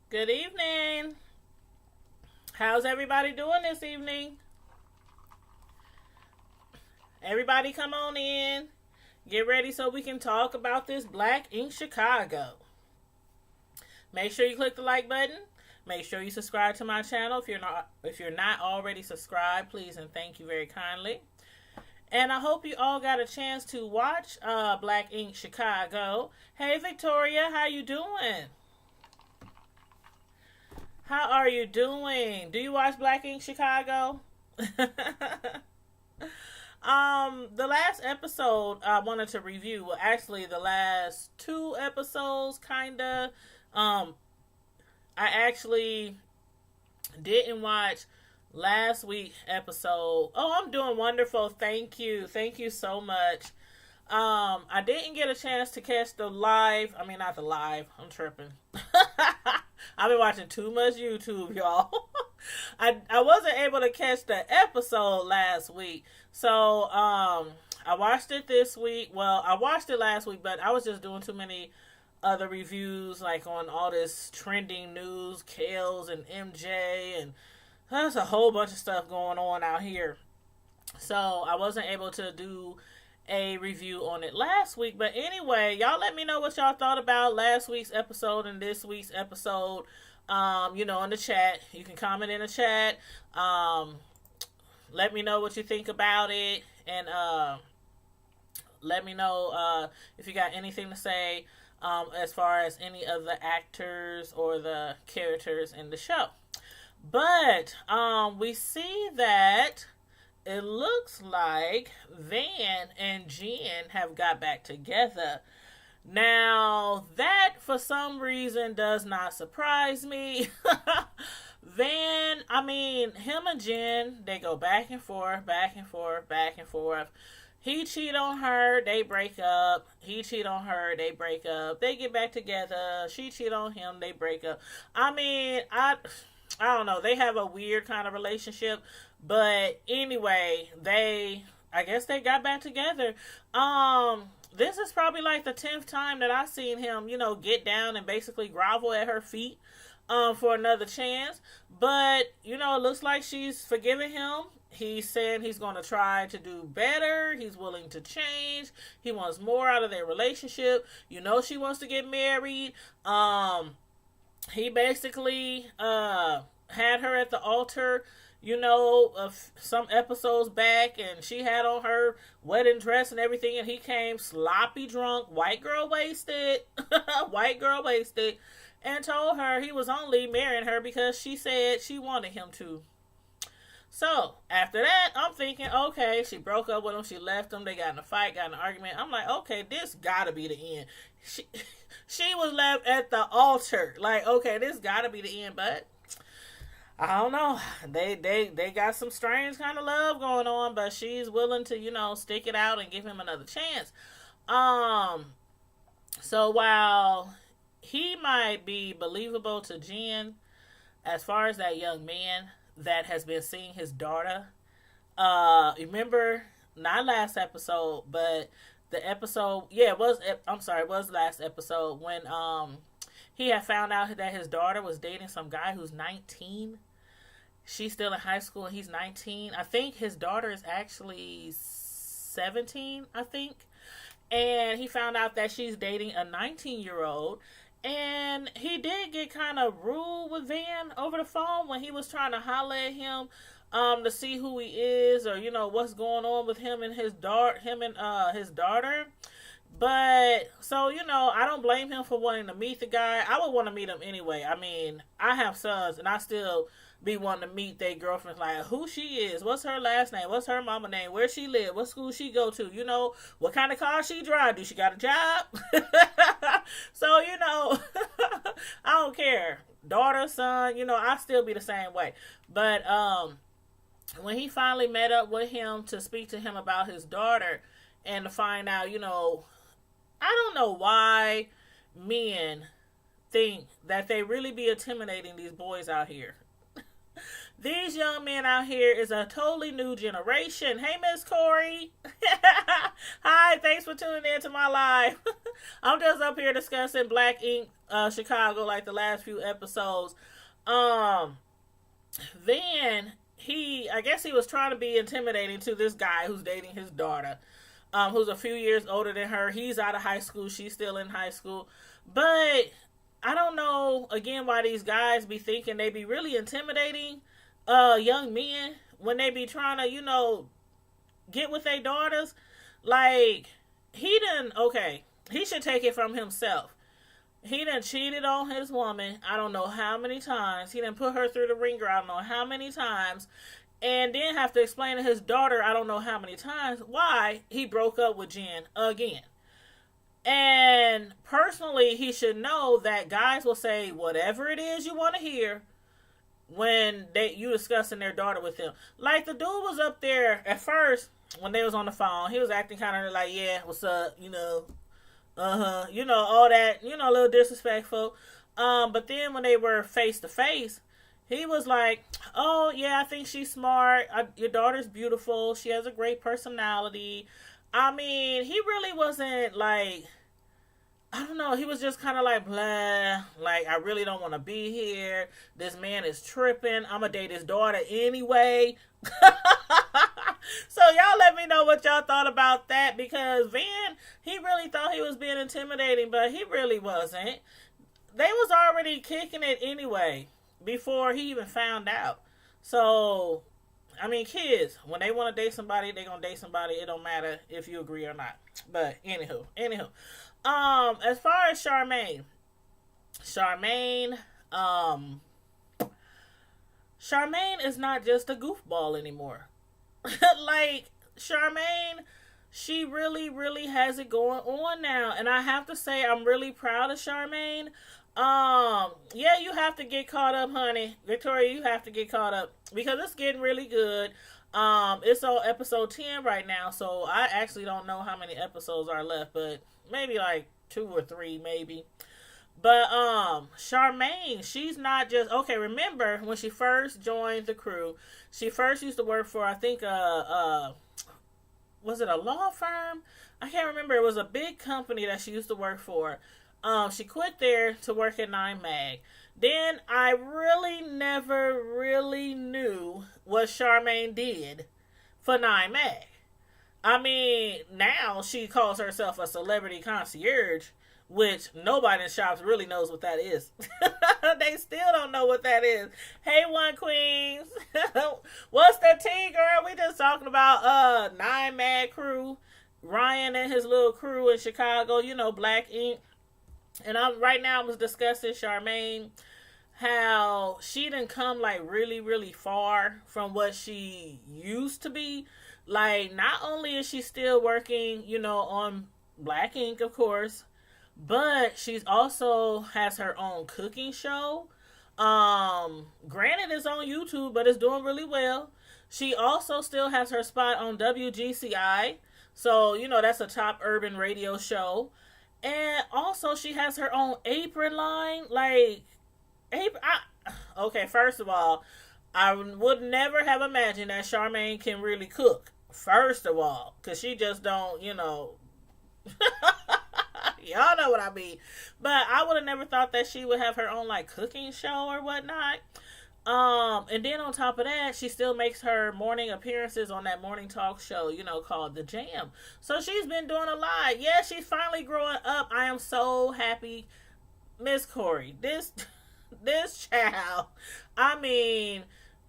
Good evening. How's everybody doing this evening? Everybody come on in. Get ready so we can talk about this Black Ink Chicago. Make sure you click the like button. Make sure you subscribe to my channel if you're not already subscribed, please and thank you very kindly. And I hope you all got a chance to watch Black Ink Chicago. Hey Victoria, how you doing? How are you doing? Do you watch Black Ink Chicago? The last episode I wanted to review, well, actually, the last two episodes, kinda. I actually didn't watch last week's episode. Oh, I'm doing wonderful. Thank you so much. I didn't get a chance to catch the live. I mean, not the live. I'm tripping. I've been watching too much YouTube, y'all. I wasn't able to catch the episode last week. So, I watched it this week. Well, I watched it last week, but I was just doing too many other reviews, like on all this trending news, Kales and MJ, and there's a whole bunch of stuff going on out here. So, I wasn't able to do a review on it last week. But anyway, y'all let me know what y'all thought about last week's episode and this week's episode. In the chat. You can comment in the chat. Let me know what you think about it. And let me know if you got anything to say as far as any of the actors or the characters in the show. But we see that it looks like Van and Jen have got back together. Now, that for some reason does not surprise me. Him and Jen, they go back and forth, back and forth, back and forth. He cheat on her, they break up. He cheat on her, they break up. They get back together. She cheat on him, they break up. I don't know. They have a weird kind of relationship. But anyway, I guess they got back together. This is probably like the 10th time that I've seen him, get down and basically grovel at her feet for another chance. But, it looks like she's forgiving him. He's saying he's going to try to do better. He's willing to change. He wants more out of their relationship. She wants to get married. He basically had her at the altar, of some episodes back, and she had on her wedding dress and everything, and he came sloppy drunk, white girl wasted, and told her he was only marrying her because she said she wanted him to. So, after that, I'm thinking, okay, she broke up with him, she left him, they got in a fight, got in an argument. I'm like, okay, this gotta be the end. She was left at the altar. Like, okay, this gotta be the end, but I don't know. They got some strange kind of love going on, but she's willing to, stick it out and give him another chance. So while he might be believable to Jen, as far as that young man that has been seeing his daughter, remember, not last episode, but the episode, it was last episode when he had found out that his daughter was dating some guy who's 19. She's still in high school and he's 19. I think his daughter is actually 17, I think. And he found out that she's dating a 19-year-old. And he did get kind of rude with Van over the phone when he was trying to holler at him to see who he is or, what's going on with him and his daughter. But, so, I don't blame him for wanting to meet the guy. I would want to meet him anyway. I mean, I have sons, and I still be wanting to meet their girlfriends, like, who she is, what's her last name, what's her mama name, where she live, what school she go to, what kind of car she drive, do she got a job? So, I don't care. Daughter, son, I still be the same way. But, when he finally met up with him to speak to him about his daughter and to find out, I don't know why men think that they really be intimidating these boys out here. These young men out here is a totally new generation. Hey, Miss Corey. Hi, thanks for tuning in to my live. I'm just up here discussing Black Ink Chicago like the last few episodes. Um, then I guess he was trying to be intimidating to this guy who's dating his daughter, who's a few years older than her. He's out of high school. She's still in high school. But I don't know, again, why these guys be thinking they be really intimidating young men when they be trying to, get with their daughters. Like, he should take it from himself. He done cheated on his woman, I don't know how many times. He done put her through the ringer, I don't know how many times. And then have to explain to his daughter, I don't know how many times, why he broke up with Jen again. And personally, he should know that guys will say whatever it is you want to hear when you discussing their daughter with them. Like, the dude was up there at first when they was on the phone. He was acting kind of like, yeah, what's up, all that, a little disrespectful. But then when they were face to face, he was like, oh, yeah, I think she's smart. Your daughter's beautiful. She has a great personality. I mean, he really wasn't like, I don't know. He was just kind of like, blah. Like, I really don't want to be here. This man is tripping. I'm going to date his daughter anyway. So y'all let me know what y'all thought about that, because Van, he really thought he was being intimidating, but he really wasn't. They was already kicking it anyway before he even found out. So, I mean, kids, when they want to date somebody, they gonna date somebody. It don't matter if you agree or not. But anywho. As far as Charmaine, Charmaine is not just a goofball anymore. Like, Charmaine, she really, really has it going on now. And I have to say, I'm really proud of Charmaine. Yeah, you have to get caught up, honey. Victoria, you have to get caught up, because it's getting really good. It's on episode 10 right now, so I actually don't know how many episodes are left, but maybe like 2 or 3, maybe. But Charmaine, she's not just okay. Remember when she first joined the crew? She first used to work for, I think, was it a law firm? I can't remember. It was a big company that she used to work for. She quit there to work at 9 Mag. Then I really never really knew what Charmaine did for 9 Mag. I mean, now she calls herself a celebrity concierge, which nobody in shops really knows what that is. They still don't know what that is. Hey, One Queens. What's the tea, girl? We just talking about 9 Mag crew. Ryan and his little crew in Chicago, Black Ink. And right now I was discussing Charmaine, how she didn't come like really, really far from what she used to be. Like, not only is she still working, on Black Ink, of course, but she's also has her own cooking show. Granted, it's on YouTube, but it's doing really well. She also still has her spot on WGCI. So, that's a top urban radio show. And also, she has her own apron line. Like, okay, first of all, I would never have imagined that Charmaine can really cook. First of all, because she just don't, y'all know what I mean. But I would have never thought that she would have her own, like, cooking show or whatnot. And then on top of that, she still makes her morning appearances on that morning talk show, called The Jam. So she's been doing a lot. Yeah, she's finally growing up. I am so happy. Miss Corey, this child, I mean,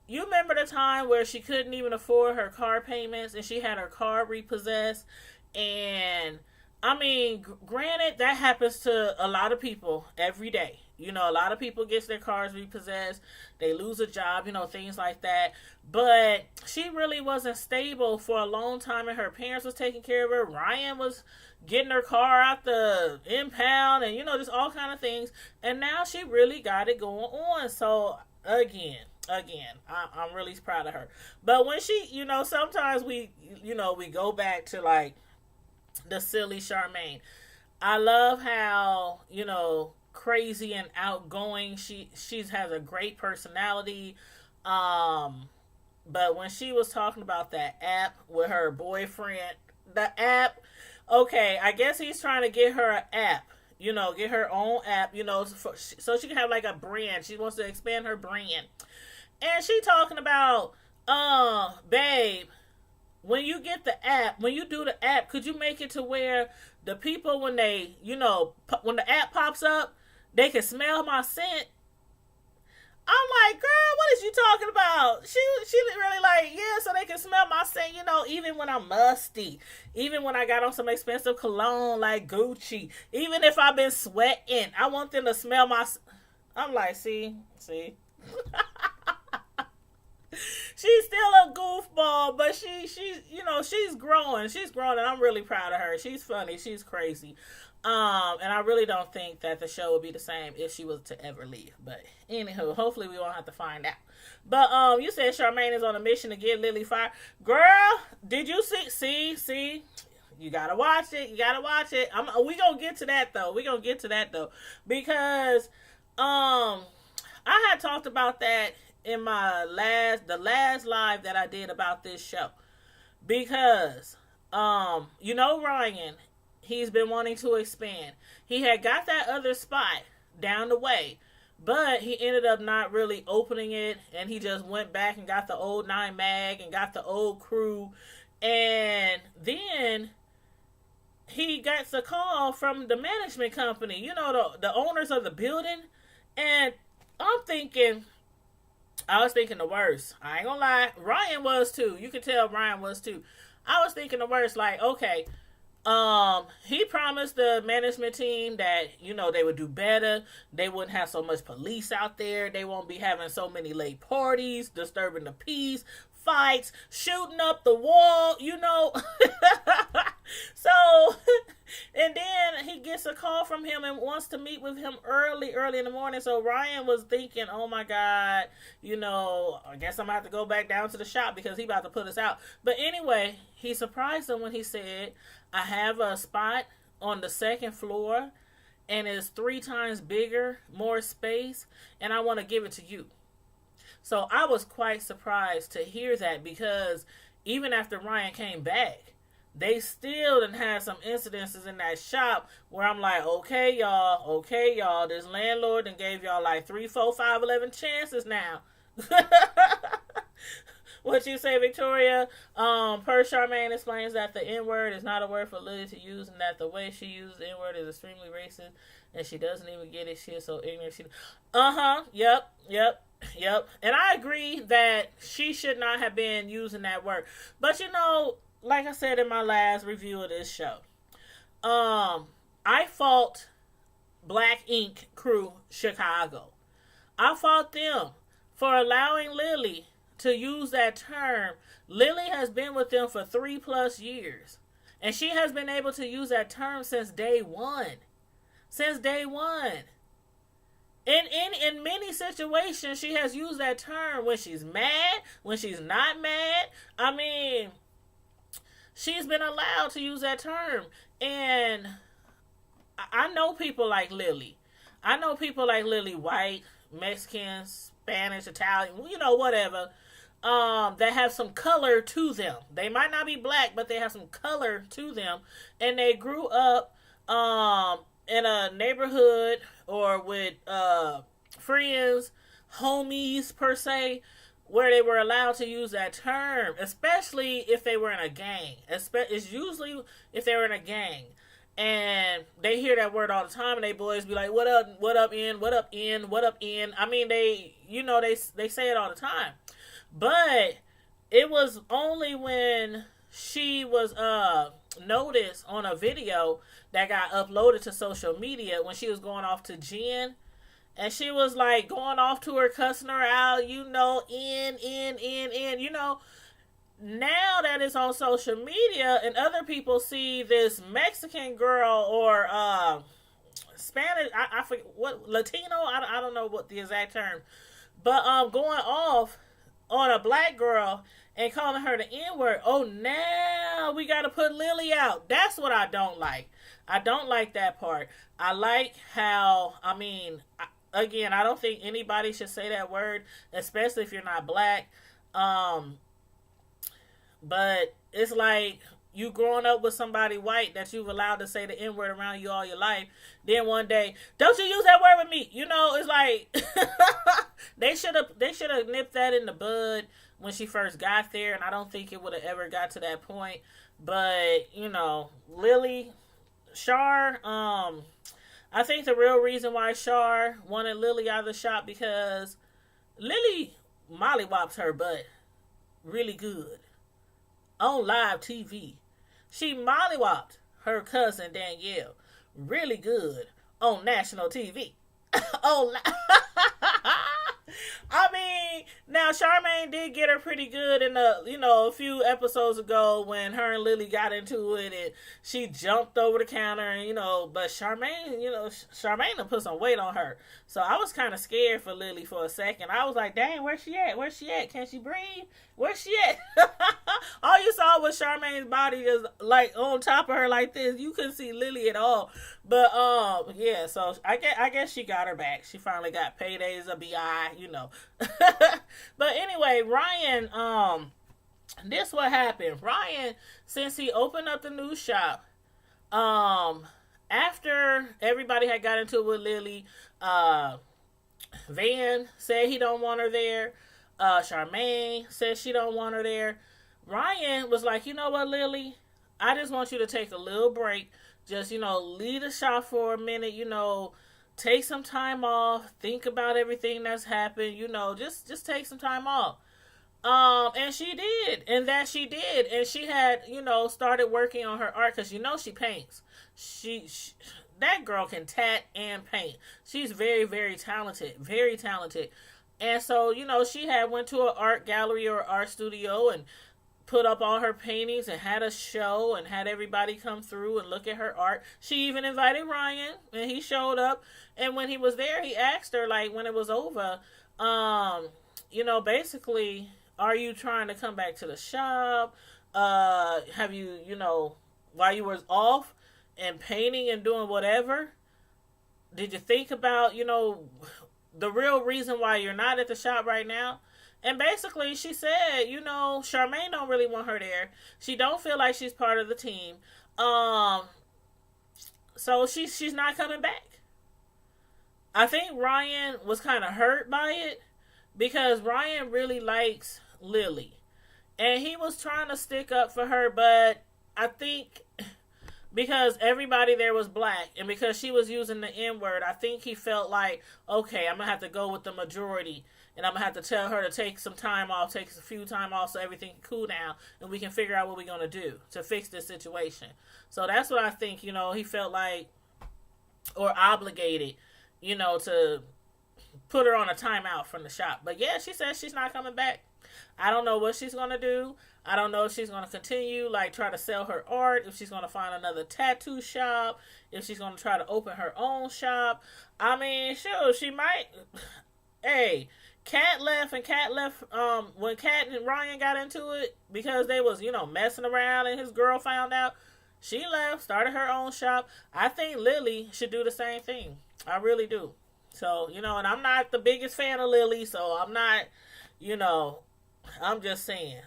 you remember the time where she couldn't even afford her car payments and she had her car repossessed? And I mean, granted, that happens to a lot of people every day. A lot of people get their cars repossessed. They lose a job, things like that. But she really wasn't stable for a long time, and her parents was taking care of her. Ryan was getting her car out the impound and, just all kind of things. And now she really got it going on. So, again, I'm really proud of her. But when she, sometimes we go back to, like, the silly Charmaine. I love how, crazy and outgoing she has a great personality. But when she was talking about that app with her boyfriend, the app, okay, I guess he's trying to get her an app, get her own app, so she can have like a brand. She wants to expand her brand. And she talking about, babe, when you get the app, when you do the app, could you make it to where the people, when they, when the app pops up, they can smell my scent? I'm like, girl, what is you talking about? She really like, yeah, so they can smell my scent, even when I'm musty, even when I got on some expensive cologne like Gucci, even if I've been sweating, I want them to smell my. I'm like, see. She's still a goofball, but she's growing. She's growing, and I'm really proud of her. She's funny. She's crazy. And I really don't think that the show would be the same if she was to ever leave. But anywho, hopefully we won't have to find out. But you said Charmaine is on a mission to get Lily fired. Girl, did you see? You gotta watch it. We gonna get to that though. Because I had talked about that in the last live that I did about this show. Because Ryan, he's been wanting to expand. He had got that other spot down the way, but he ended up not really opening it, and he just went back and got the old 9 mag and got the old crew, and then he gets a call from the management company, the owners of the building, and I was thinking the worst. I ain't gonna lie, Ryan was too. You could tell Ryan was too. I was thinking the worst, like, okay, he promised the management team that, they would do better. They wouldn't have so much police out there. They won't be having so many late parties, disturbing the peace, fights, shooting up the wall, So, and then he gets a call from him and wants to meet with him early in the morning. So Ryan was thinking, oh my God, I guess I'm going to have to go back down to the shop because he about to put us out. But anyway, he surprised him when he said, I have a spot on the 2nd floor and it's 3 times bigger, more space, and I want to give it to you. So I was quite surprised to hear that, because even after Ryan came back, they still done had some incidences in that shop where I'm like, okay, y'all, this landlord done gave y'all like 3, 4, 5, 11 chances now. What you say, Victoria? Per Charmaine explains that the N-word is not a word for Lily to use, and that the way she used the N-word is extremely racist, and she doesn't even get it. She is so ignorant. Yep. And I agree that she should not have been using that word. But like I said in my last review of this show, I fault Black Ink Crew Chicago. I fault them for allowing Lily to use that term. Lily has been with them for 3+ years, and she has been able to use that term since day one. In many situations, she has used that term when she's mad, when she's not mad. I mean, she's been allowed to use that term. And I know people like Lily. White, Mexican, Spanish, Italian, whatever, that have some color to them. They might not be black, but they have some color to them. And they grew up in a neighborhood or with friends, homies per se, where they were allowed to use that term, especially if they were in a gang. It's usually if they were in a gang. And they hear that word all the time, and they boys be like, what up, in, what up, in. I mean, they say it all the time. But it was only when she was noticed on a video that got uploaded to social media when she was going off to Jen, and she was like going off to her, cussing her out, in. Now that it's on social media and other people see this Mexican girl or Spanish, I forget what, Latino, I don't know what the exact term, but going off on a black girl and calling her the N-word. Oh, now we got to put Lily out. That's what I don't like. I don't like that part. I like how, again, I don't think anybody should say that word, especially if you're not black. But it's like, you growing up with somebody white that you've allowed to say the N word around you all your life. Then one day, don't you use that word with me? You know, it's like they should have nipped that in the bud when she first got there, and I don't think it would have ever got to that point. But you know, Lily, Shar, I think the real reason why Shar wanted Lily out of the shop because Lily mollywops her butt really good on live TV. She mollywopped her cousin Danielle really good on national TV. on li- I mean, now Charmaine did get her pretty good in a few episodes ago when her and Lily got into it and she jumped over the counter and but Charmaine done put some weight on her. So I was kind of scared for Lily for a second. I was like, dang, where's she at? Where's she at? Can she breathe? Where's she at? All you saw was Charmaine's body just like on top of her like this. You couldn't see Lily at all. But yeah, so I guess she got her back. She finally got paydays of BI. But anyway, Ryan, this what happened. Ryan, since he opened up the new shop, after everybody had got into it with Lily, Van said he don't want her there. Charmaine said she don't want her there. Ryan was like, you know what, Lily? I just want you to take a little break. Just, leave the shop for a minute, take some time off, think about everything that's happened, just take some time off. And she did, and she had, started working on her art, because she paints. She that girl can tat and paint. She's very, very talented, very talented. And so, she had went to an art gallery or art studio and put up all her paintings and had a show and had everybody come through and look at her art. She even invited Ryan, and he showed up. And when he was there, he asked her, like, when it was over, basically, are you trying to come back to the shop? Have you, while you were off and painting and doing whatever, did you think about, the real reason why you're not at the shop right now? And basically, she said, Charmaine don't really want her there. She don't feel like she's part of the team. So she's not coming back. I think Ryan was kind of hurt by it because Ryan really likes Lily. And he was trying to stick up for her, but I think because everybody there was black and because she was using the N-word, I think he felt like, okay, I'm going to have to go with the majority. And I'm going to have to tell her to take some time off, take a few time off so everything can cool down and we can figure out what we're going to do to fix this situation. So that's what I think, he felt like, or obligated, to put her on a timeout from the shop. But yeah, she says she's not coming back. I don't know what she's going to do. I don't know if she's going to continue, try to sell her art, if she's going to find another tattoo shop, if she's going to try to open her own shop. I mean, sure, she might. Hey, Kat left when Kat and Ryan got into it because they was, messing around and his girl found out. She left, started her own shop. I think Lily should do the same thing. I really do. So, and I'm not the biggest fan of Lily, so I'm not, I'm just saying.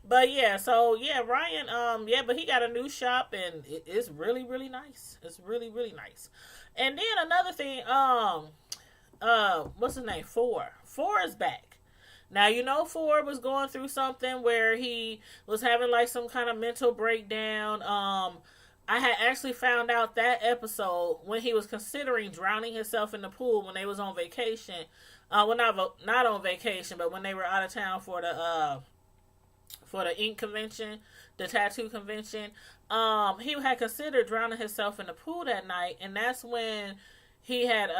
But yeah, so yeah, Ryan, but he got a new shop and it's really, really nice. It's really, really nice. And then another thing, what's his name? Four is back. Now, Four was going through something where he was having some kind of mental breakdown. I had actually found out that episode when he was considering drowning himself in the pool when they was on vacation. Well, not on vacation, but when they were out of town for the ink convention, the tattoo convention. He had considered drowning himself in the pool that night, and that's when he had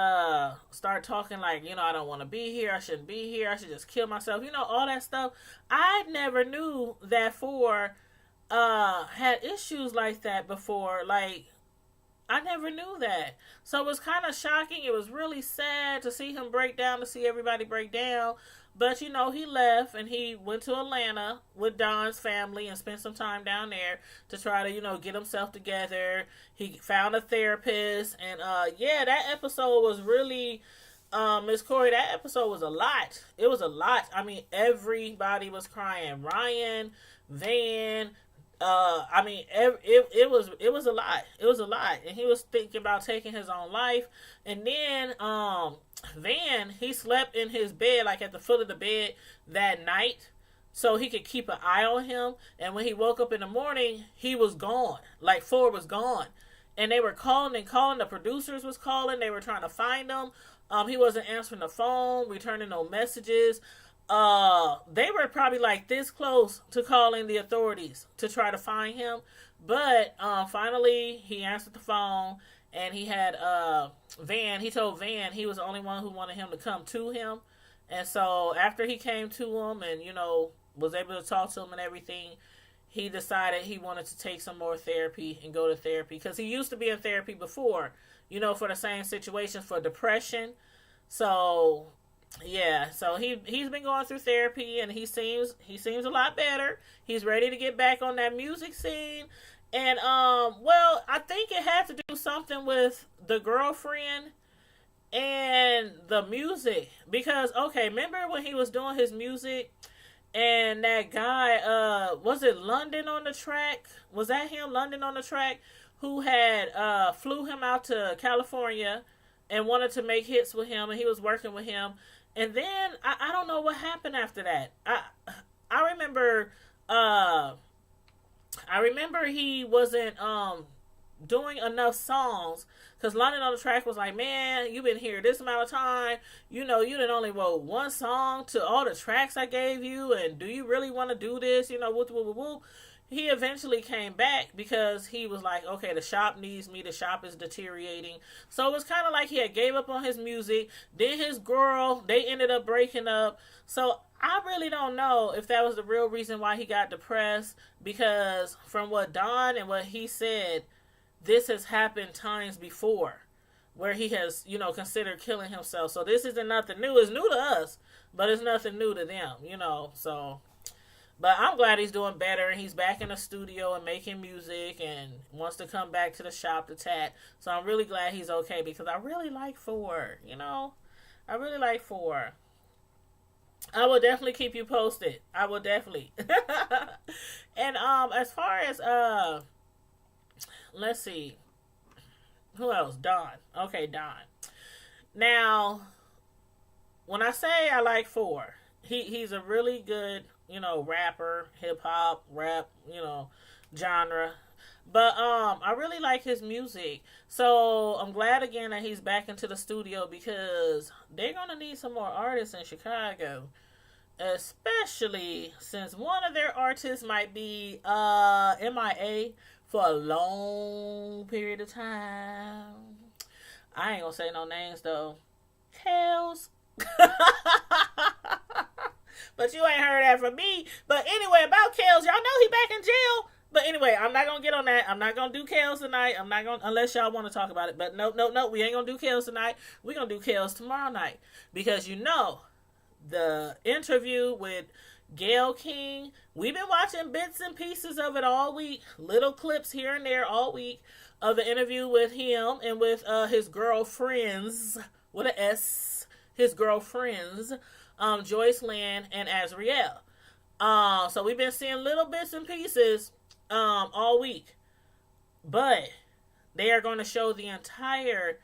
started talking I don't want to be here, I shouldn't be here, I should just kill myself, all that stuff. I never knew that Four had issues like that before. I never knew that. So it was kind of shocking. It was really sad to see him break down, to see everybody break down. But, he left and he went to Atlanta with Don's family and spent some time down there to try to, get himself together. He found a therapist. And, that episode was really, Miss Corey, that episode was a lot. It was a lot. I mean, everybody was crying. Ryan Van. I mean, it was a lot. It was a lot, and he was thinking about taking his own life. And then Van, he slept in his bed, like at the foot of the bed that night, so he could keep an eye on him. And when he woke up in the morning, he was gone. Like Ford was gone, and they were calling and calling. The producers was calling. They were trying to find him. He wasn't answering the phone, returning no messages. They were probably like this close to calling the authorities to try to find him. But finally he answered the phone, and he had Van. He told Van he was the only one who wanted him to come to him. And so after he came to him and, was able to talk to him and everything, he decided he wanted to take some more therapy and go to therapy, because he used to be in therapy before, for the same situation, for depression. So yeah, so he's been going through therapy, and he seems a lot better. He's ready to get back on that music scene. And well, I think it had to do something with the girlfriend and the music, because okay, remember when he was doing his music and that guy, was it London on the track? Was that him, London on the track, who had flew him out to California and wanted to make hits with him, and he was working with him. And then I don't know what happened after that. I remember he wasn't doing enough songs, because London on the track was like, man, you've been here this amount of time. You didn't only wrote one song to all the tracks I gave you, and do you really want to do this? Whoop, whoop, whoop, whoop. He eventually came back because he was like, okay, the shop needs me. The shop is deteriorating. So it was kind of like he had gave up on his music. Then his girl, they ended up breaking up. So I really don't know if that was the real reason why he got depressed, because from what Don and what he said, this has happened times before where he has, considered killing himself. So this isn't nothing new. It's new to us, but it's nothing new to them, so... But I'm glad he's doing better, and he's back in the studio and making music and wants to come back to the shop to tat. So I'm really glad he's okay, because I really like Ford, I really like Ford. I will definitely keep you posted. I will definitely. And as far as let's see. Who else? Don. Okay, Don. Now, when I say I like Ford, he's a really good, rapper, hip hop, rap, genre. But I really like his music. So I'm glad again that he's back into the studio, because they're gonna need some more artists in Chicago. Especially since one of their artists might be MIA for a long period of time. I ain't gonna say no names though. Kels. But you ain't heard that from me. But anyway, about Kels, y'all know he back in jail. But anyway, I'm not gonna get on that. I'm not gonna do Kels tonight. I'm not gonna, unless y'all want to talk about it. But no, we ain't gonna do Kels tonight. We gonna do Kels tomorrow night, because the interview with Gayle King, we've been watching bits and pieces of it all week, little clips here and there all week of the interview with him and with his girlfriends, with an S, his girlfriends, Joyce Land and Azriel. So we've been seeing little bits and pieces all week, but they are going to show the entire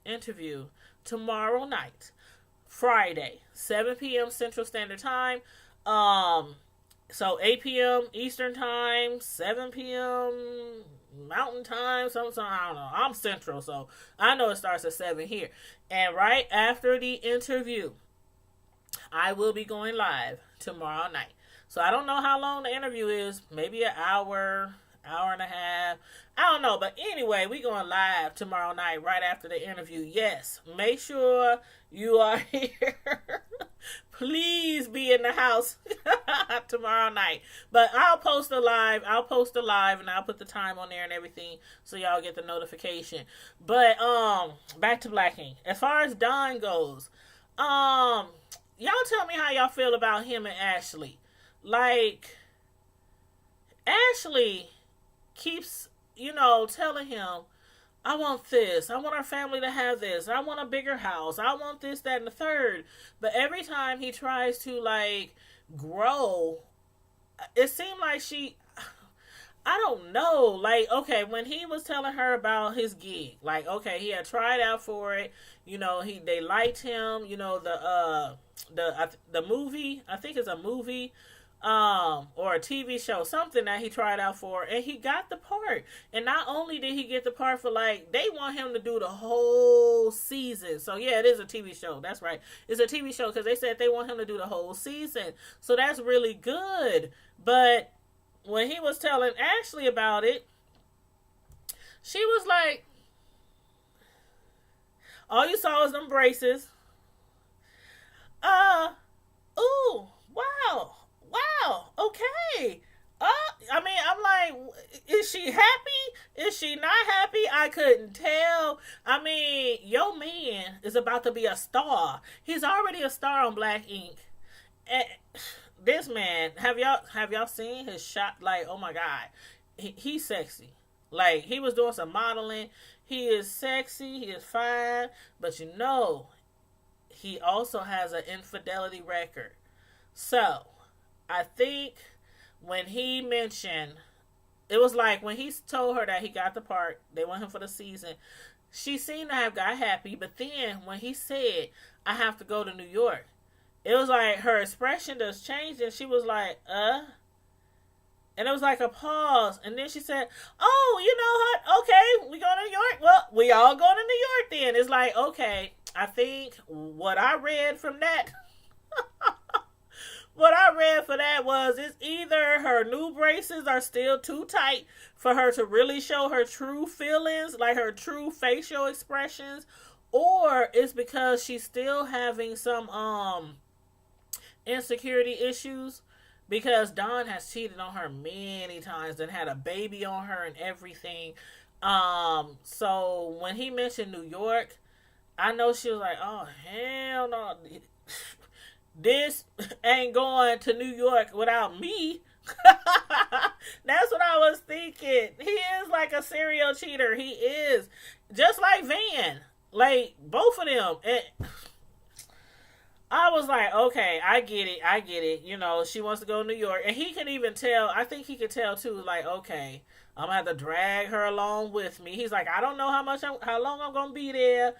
interview tomorrow night, Friday, 7 p.m. Central Standard Time. So 8 p.m. Eastern Time, 7 p.m. Mountain Time, something, I don't know. I'm Central, so I know it starts at 7 here. And right after the interview, I will be going live tomorrow night. So I don't know how long the interview is. Maybe an hour and a half. I don't know. But anyway, we going live tomorrow night right after the interview. Yes, make sure you are here. Please be in the house tomorrow night. But I'll post a live, and I'll put the time on there and everything, so y'all get the notification. But back to Black Ink. As far as Don goes, y'all tell me how y'all feel about him and Ashley. Like, Ashley keeps, telling him, I want this. I want our family to have this. I want a bigger house. I want this, that, and the third. But every time he tries to, grow it seemed like I don't know. Like, okay, when he was telling her about his gig, like, okay, he had tried out for it. They liked him. The movie. I think it's a movie, or a TV show, something that he tried out for, and he got the part. And not only did he get the part for, like, they want him to do the whole season. So yeah, it is a TV show. That's right, it's a TV show because they said they want him to do the whole season. So that's really good, but when he was telling Ashley about it, she was like, all you saw was them braces. Uh, ooh, wow, wow, okay. I'm like, is she happy? Is she not happy? I couldn't tell. I mean, your man is about to be a star. He's already a star on Black Ink. And this man, have y'all seen his shot? Like, oh my god, he's sexy. Like, he was doing some modeling. He is sexy. He is fine. But he also has an infidelity record. So I think when he mentioned, it was like when he told her that he got the part, they want him for the season, she seemed to have got happy. But then when he said, I have to go to New York, it was like her expression just changed, and she was like, and it was like a pause, and then she said, oh, you know what, okay, we going to New York, well, we all going to New York then. It's like, okay, I think what I read from that what I read for that was, it's either her new braces are still too tight for her to really show her true feelings, like her true facial expressions, or it's because she's still having some insecurity issues, because Don has cheated on her many times and had a baby on her and everything. So when he mentioned New York, I know she was like, oh, hell no. This ain't going to New York without me. That's what I was thinking. He is like a serial cheater. He is. Just like Van. Like, both of them. I was like, okay, I get it. She wants to go to New York. And he can even tell, I think he could tell too, like, okay, I'm going to have to drag her along with me. He's like, I don't know how long I'm going to be there.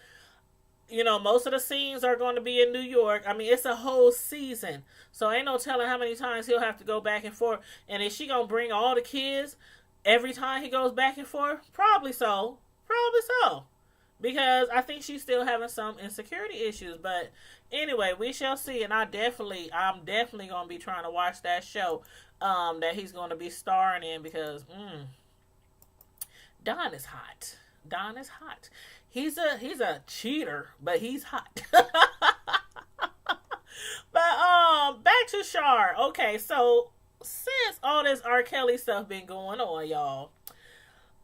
Most of the scenes are going to be in New York. I mean, it's a whole season. So ain't no telling how many times he'll have to go back and forth. And is she going to bring all the kids every time he goes back and forth? Probably so. Because I think she's still having some insecurity issues. But anyway, we shall see. And I'm definitely going to be trying to watch that show that he's going to be starring in, because Don is hot. He's a cheater, but he's hot. But back to Shar. Okay, so since all this R. Kelly stuff been going on, y'all,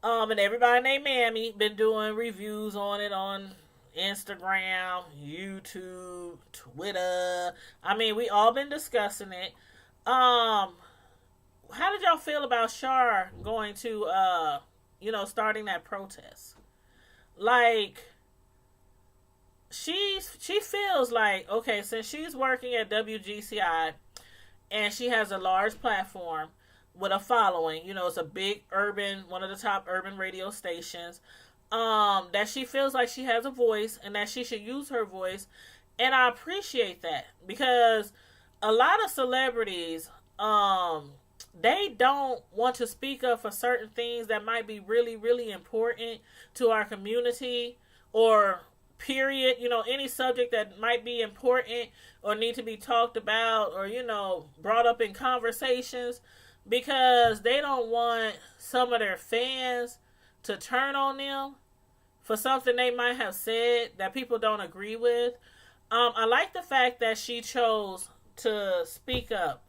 and everybody named Mammy been doing reviews on it on Instagram, YouTube, Twitter. I mean, we all been discussing it. How did y'all feel about Shar going to starting that protest? Like, she feels like, okay, since she's working at WGCI and she has a large platform with a following, it's a big one of the top urban radio stations, that she feels like she has a voice and that she should use her voice. And I appreciate that, because a lot of celebrities, they don't want to speak up for certain things that might be really, really important to our community, or period, any subject that might be important or need to be talked about, or, brought up in conversations, because they don't want some of their fans to turn on them for something they might have said that people don't agree with. I like the fact that she chose to speak up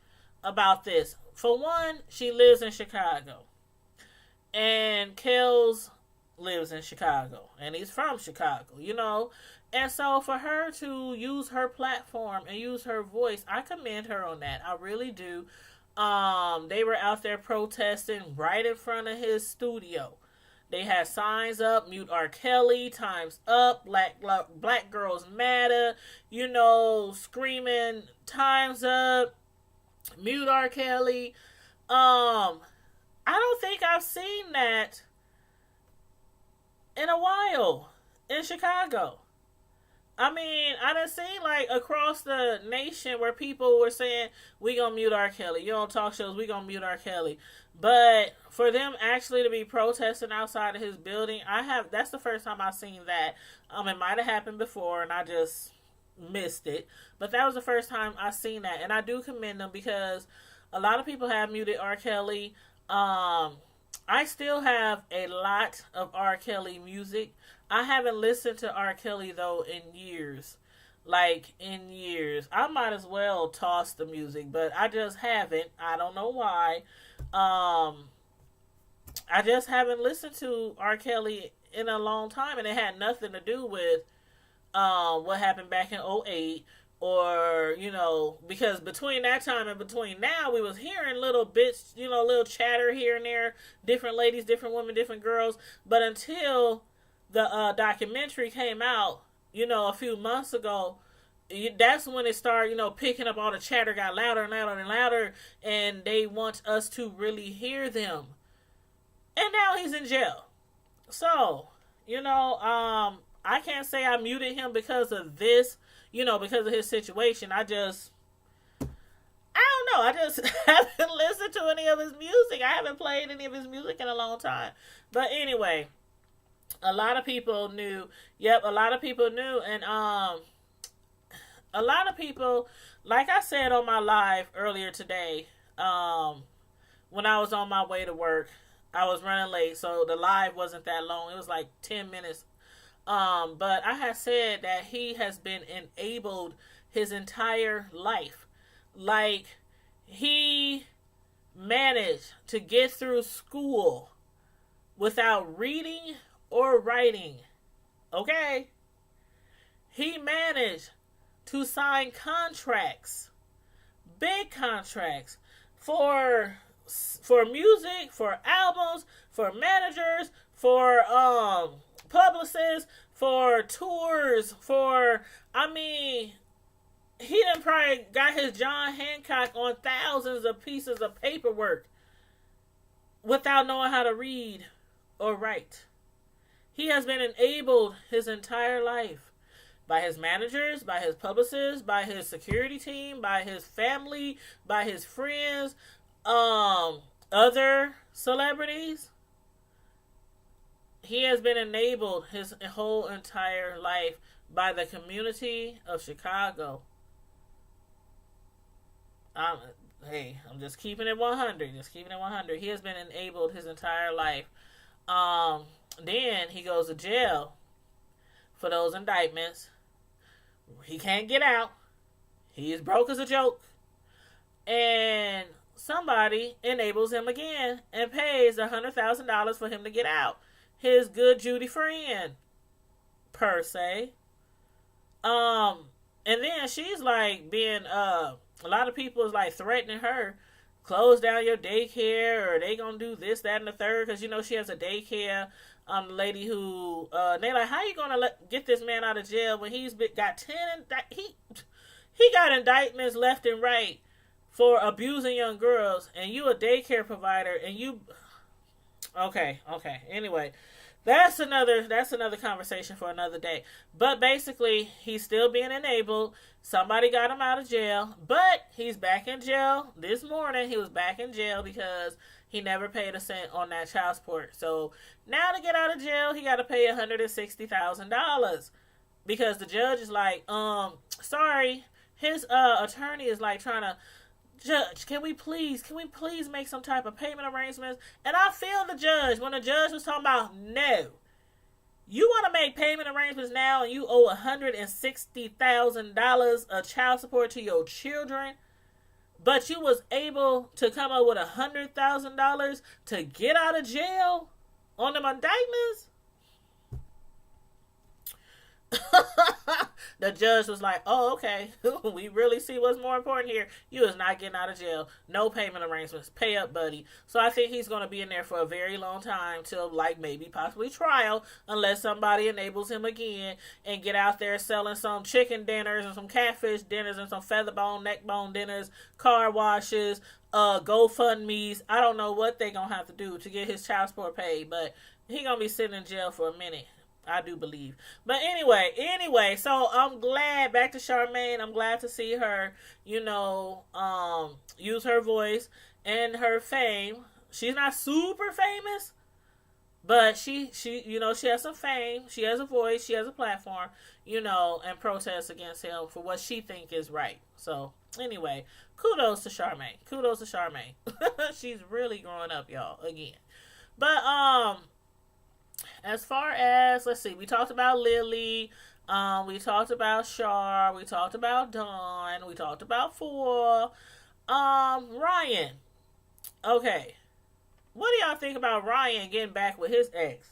about this. For one, she lives in Chicago, and Kels lives in Chicago, and he's from Chicago, and so for her to use her platform and use her voice, I commend her on that. I really do. They were out there protesting right in front of his studio. They had signs up, mute R. Kelly, time's up, black girls matter, screaming, time's up, mute R. Kelly. I don't think I've seen that in a while in Chicago. I mean, I done seen like across the nation where people were saying we gonna mute R. Kelly. You on talk shows, we gonna mute R. Kelly. But for them actually to be protesting outside of his building, that's the first time I've seen that. It might have happened before and I just missed it. But that was the first time I seen that. And I do commend them because a lot of people have muted R. Kelly. I still have a lot of R. Kelly music. I haven't listened to R. Kelly though in years. Like in years. I might as well toss the music, but I just haven't. I don't know why. I just haven't listened to R. Kelly in a long time, and it had nothing to do with what happened back in '08, or because between that time and between now we was hearing little bits, little chatter here and there, different ladies, different women, different girls, but until the documentary came out a few months ago, that's when it started picking up. All the chatter got louder and louder and louder, and they want us to really hear them, and now he's in jail. So I can't say I muted him because of this, because of his situation. I don't know. I just haven't listened to any of his music. I haven't played any of his music in a long time. But anyway, a lot of people knew. Yep, a lot of people knew. And a lot of people, like I said on my live earlier today, when I was on my way to work, I was running late, so the live wasn't that long. It was like 10 minutes. But I had said that he has been enabled his entire life. Like, he managed to get through school without reading or writing. Okay? He managed to sign contracts, big contracts, for music, for albums, for managers, for publicists, for tours, he done probably got his John Hancock on thousands of pieces of paperwork without knowing how to read or write. He has been enabled his entire life by his managers, by his publicists, by his security team, by his family, by his friends, other celebrities. He has been enabled his whole entire life by the community of Chicago. I'm just keeping it 100. Just keeping it 100. He has been enabled his entire life. Then he goes to jail for those indictments. He can't get out. He is broke as a joke. And somebody enables him again and pays $100,000 for him to get out. His good Judy friend, per se. And then she's like being, a lot of people is like threatening her, close down your daycare, or they gonna do this, that, and the third, because she has a daycare. The lady who, they like, how you gonna get this man out of jail when he's got 10, he got indictments left and right for abusing young girls, and you a daycare provider, and you, okay. Anyway, that's another conversation for another day. But basically, he's still being enabled. Somebody got him out of jail, but he's back in jail this morning. He was back in jail because he never paid a cent on that child support. So now to get out of jail, he got to pay $160,000 because the judge is like, sorry, his attorney is like trying to, Judge, can we please make some type of payment arrangements? And I feel the judge, when the judge was talking about, no, you want to make payment arrangements now and you owe $160,000 of child support to your children, but you was able to come up with $100,000 to get out of jail on them indictments? The judge was like, "Oh, okay. We really see what's more important here. You is not getting out of jail. No payment arrangements. Pay up, buddy." So I think he's going to be in there for a very long time till like maybe possibly trial, unless somebody enables him again and get out there selling some chicken dinners and some catfish dinners and some featherbone, neckbone dinners, car washes, GoFundMe's. I don't know what they gonna have to do to get his child support paid, but he gonna be sitting in jail for a minute. I do believe. But anyway, so I'm glad, back to Charmaine, I'm glad to see her, use her voice and her fame. She's not super famous, but she she has some fame, she has a voice, she has a platform, and protest against him for what she think is right. So anyway, kudos to Charmaine. Kudos to Charmaine. She's really growing up, y'all, again. But as far as, let's see, we talked about Lily, we talked about Char, we talked about Dawn, we talked about Four, Ryan. Okay, what do y'all think about Ryan getting back with his ex?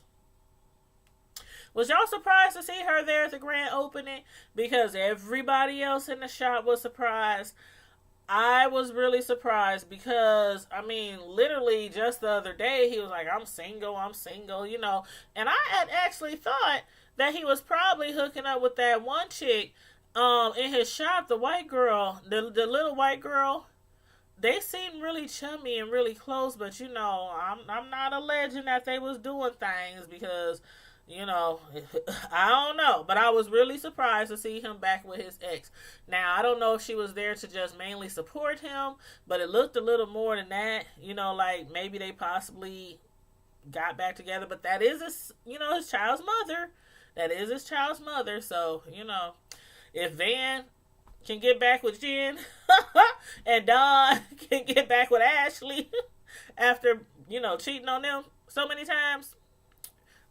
Was y'all surprised to see her there at the grand opening? Because everybody else in the shop was surprised. I was really surprised because, I mean, literally just the other day, he was like, I'm single, and I had actually thought that he was probably hooking up with that one chick in his shop, the white girl, the little white girl. They seemed really chummy and really close, but, I'm not alleging that they was doing things because, I don't know. But I was really surprised to see him back with his ex. Now, I don't know if she was there to just mainly support him, but it looked a little more than that. Like maybe they possibly got back together. But that is his child's mother. That is his child's mother. So, if Van can get back with Jen and Don can get back with Ashley after, cheating on them so many times,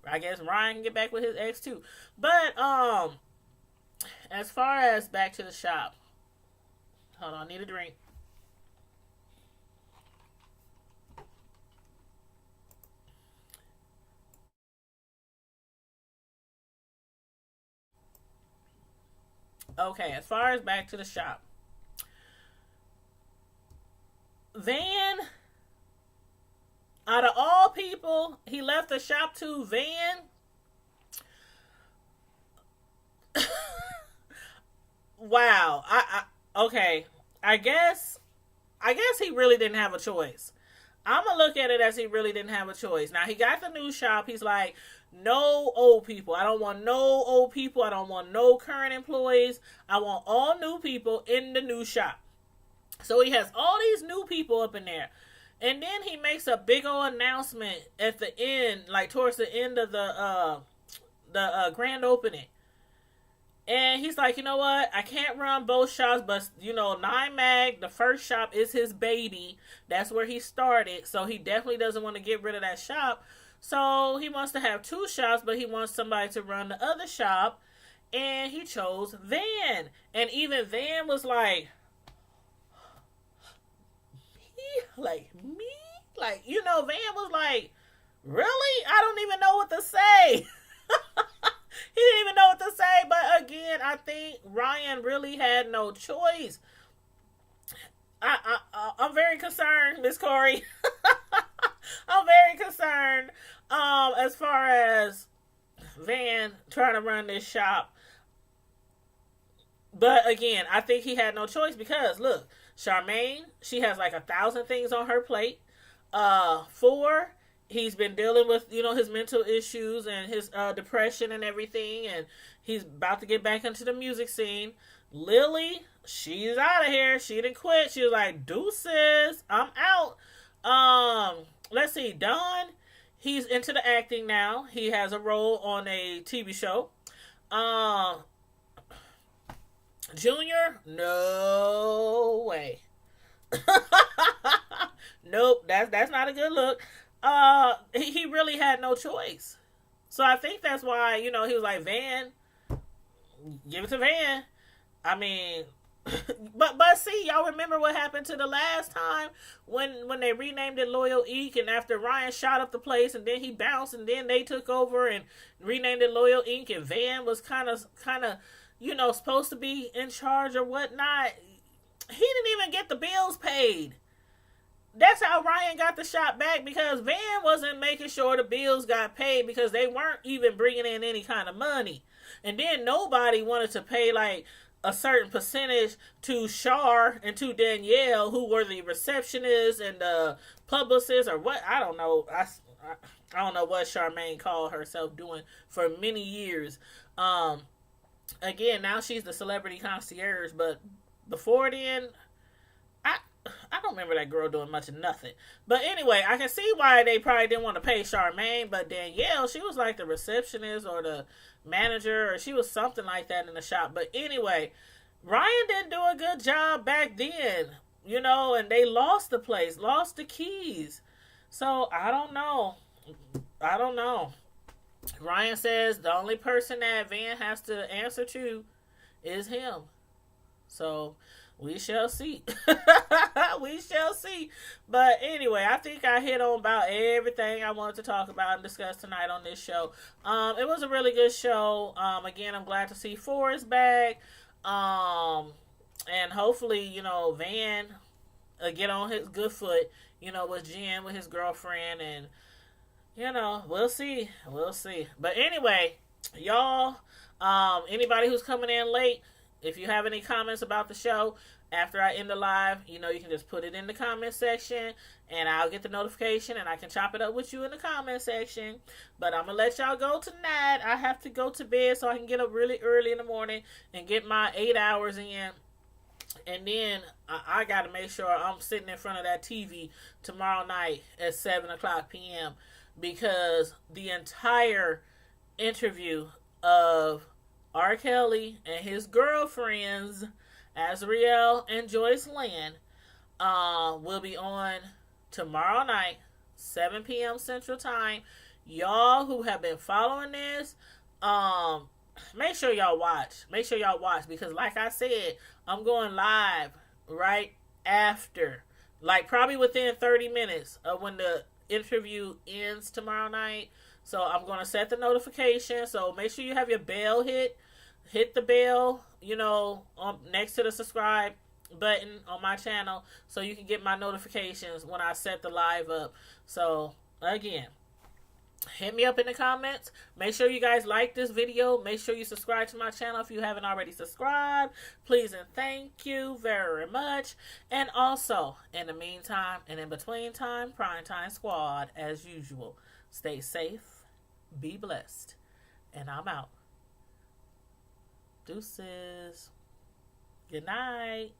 I guess Ryan can get back with his ex too. But as far as back to the shop, hold on, I need a drink. Okay, as far as back to the shop, Van, out of all people he left the shop to, Van, wow. Okay. I guess he really didn't have a choice. I'm gonna look at it as he really didn't have a choice. Now he got the new shop. He's like, no old people. I don't want no old people. I don't want no current employees. I want all new people in the new shop. So he has all these new people up in there. And then he makes a big old announcement at the end, like towards the end of the grand opening. And he's like, you know what? I can't run both shops, but, Nine Mag, the first shop, is his baby. That's where he started. So he definitely doesn't want to get rid of that shop. So he wants to have two shops, but he wants somebody to run the other shop. And he chose Van. And even Van was like, me? Van was like, really? I don't even know what to say. He didn't even know what to say. But again, I think Ryan really had no choice. I'm very concerned, Miss Corey. I'm very concerned as far as Van trying to run this shop. But again, I think he had no choice because look, Charmaine, she has like 1,000 things on her plate. Four, he's been dealing with, his mental issues and his depression and everything, and he's about to get back into the music scene. Lily, she's out of here. She didn't quit. She was like, deuces, I'm out. Let's see, Don, he's into the acting now. He has a role on a TV show. Junior, no way. Nope, that's not a good look. He really had no choice. So I think that's why, he was like, Van, give it to Van. I mean, but see, y'all remember what happened to the last time when they renamed it Loyal Inc. and after Ryan shot up the place and then he bounced and then they took over and renamed it Loyal Inc. and Van was kind of supposed to be in charge or whatnot. He didn't even get the bills paid. That's how Ryan got the shot back because Van wasn't making sure the bills got paid because they weren't even bringing in any kind of money. And then nobody wanted to pay like a certain percentage to Shar and to Danielle, who were the receptionists and the publicists or what. I don't know. I don't know what Charmaine called herself doing for many years. Again, now she's the celebrity concierge, but before then, I don't remember that girl doing much of nothing. But anyway, I can see why they probably didn't want to pay Charmaine. But Danielle, she was like the receptionist or the manager, or she was something like that in the shop. But anyway, Ryan didn't do a good job back then, and they lost the place, lost the keys. So I don't know. Ryan says the only person that Van has to answer to is him. So we shall see. We shall see. But anyway, I think I hit on about everything I wanted to talk about and discuss tonight on this show. It was a really good show. Again, I'm glad to see Forrest back. And hopefully, Van get on his good foot, with Jen, with his girlfriend. And, we'll see. We'll see. But anyway, y'all, anybody who's coming in late, if you have any comments about the show after I end the live, you can just put it in the comment section and I'll get the notification and I can chop it up with you in the comment section. But I'm going to let y'all go tonight. I have to go to bed so I can get up really early in the morning and get my 8 hours in. And then I got to make sure I'm sitting in front of that TV tomorrow night at 7 o'clock p.m. because the entire interview of R. Kelly and his girlfriends, Azriel and Joyce Lynn, will be on tomorrow night, 7 p.m. Central Time. Y'all who have been following this, make sure y'all watch. Make sure y'all watch because like I said, I'm going live right after. Like probably within 30 minutes of when the interview ends tomorrow night. So I'm going to set the notification. So make sure you have your bell hit. Hit the bell, next to the subscribe button on my channel so you can get my notifications when I set the live up. So, again, hit me up in the comments. Make sure you guys like this video. Make sure you subscribe to my channel if you haven't already subscribed. Please and thank you very much. And also, in the meantime and in between time, Prime Time Squad, as usual, stay safe, be blessed, and I'm out. Deuces. Good night.